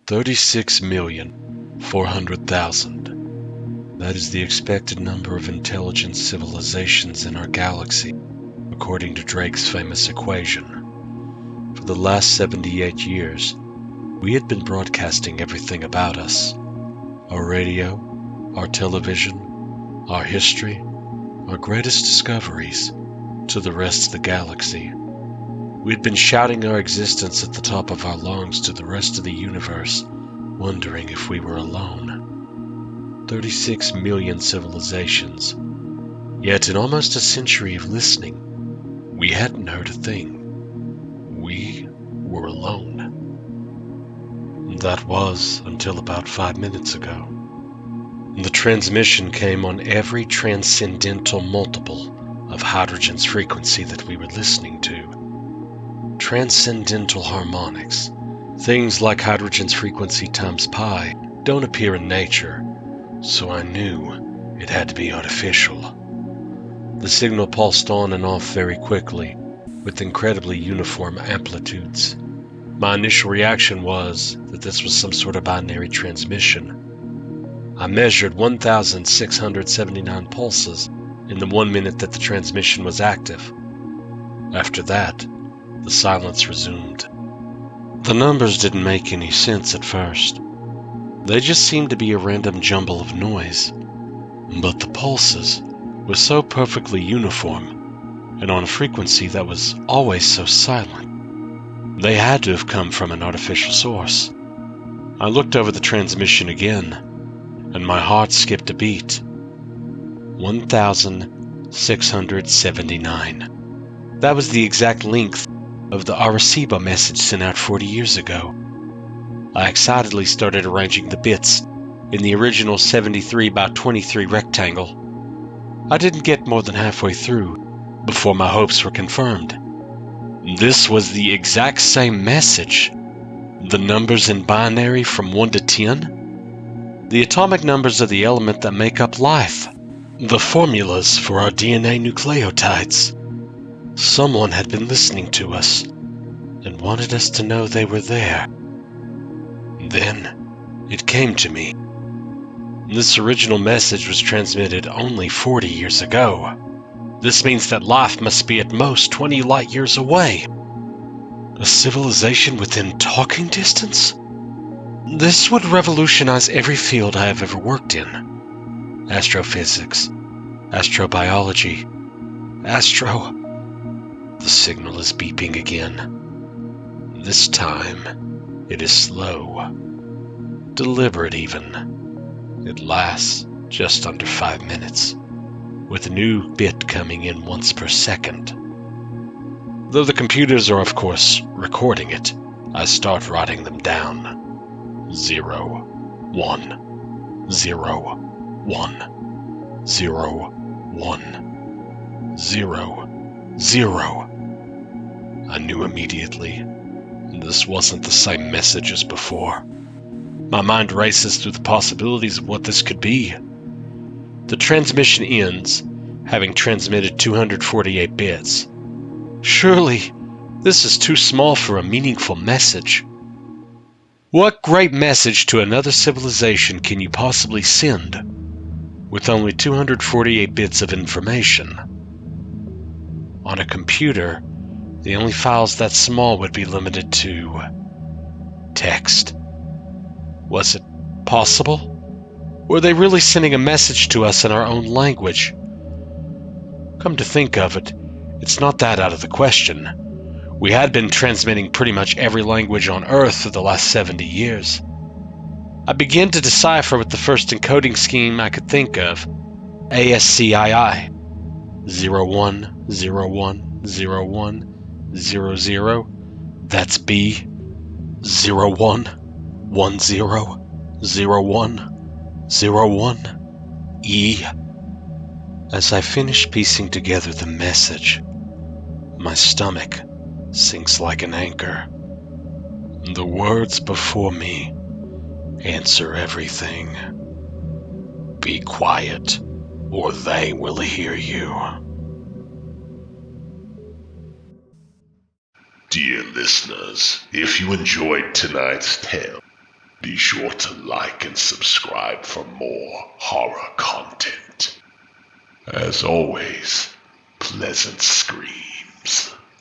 36,400,000. That is the expected number of intelligent civilizations in our galaxy, according to Drake's famous equation. For the last 78 years, we had been broadcasting everything about us. Our radio, our television, our history, our greatest discoveries, to the rest of the galaxy. We had been shouting our existence at the top of our lungs to the rest of the universe, wondering if we were alone. 36 million civilizations. Yet in almost a century of listening, we hadn't heard a thing. We were alone. That was until about 5 minutes ago. The transmission came on every transcendental multiple of hydrogen's frequency that we were listening to. Transcendental harmonics, things like hydrogen's frequency times pi, don't appear in nature, so I knew it had to be artificial. The signal pulsed on and off very quickly, with incredibly uniform amplitudes. My initial reaction was that this was some sort of binary transmission. I measured 1,679 pulses in the 1 minute that the transmission was active. After that, the silence resumed. The numbers didn't make any sense at first. They just seemed to be a random jumble of noise. But the pulses were so perfectly uniform, and on a frequency that was always so silent. They had to have come from an artificial source. I looked over the transmission again, and my heart skipped a beat. 1,679. That was the exact length of the Arecibo message sent out 40 years ago. I excitedly started arranging the bits in the original 73 by 23 rectangle. I didn't get more than halfway through before my hopes were confirmed. This was the exact same message. The numbers in binary from 1 to 10. The atomic numbers of the element that make up life. The formulas for our DNA nucleotides. Someone had been listening to us and wanted us to know they were there. Then it came to me. This original message was transmitted only 40 years ago. This means that life must be at most 20 light years away. A civilization within talking distance? This would revolutionize every field I have ever worked in. Astrophysics, astrobiology, The signal is beeping again. This time, it is slow. Deliberate even. It lasts just under 5 minutes, with a new bit coming in once per second. Though the computers are of course recording it, I start writing them down. 0, 1, 0, 1, 0, 1, 0, 0. I knew immediately this wasn't the same message as before. My mind races through the possibilities of what this could be. The transmission ends, having transmitted 248 bits. Surely, this is too small for a meaningful message. What great message to another civilization can you possibly send with only 248 bits of information? On a computer, the only files that small would be limited to text. Was it possible? Were they really sending a message to us in our own language? Come to think of it, it's not that out of the question. We had been transmitting pretty much every language on Earth for the last 70 years. I began to decipher with the first encoding scheme I could think of. ASCII. 01010100. That's B. 01100101. E. As I finish piecing together the message, my stomach sinks like an anchor. The words before me answer everything. Be quiet, or they will hear you. Dear listeners, if you enjoyed tonight's tale, Be sure to like and subscribe for more horror content. As always, pleasant screams.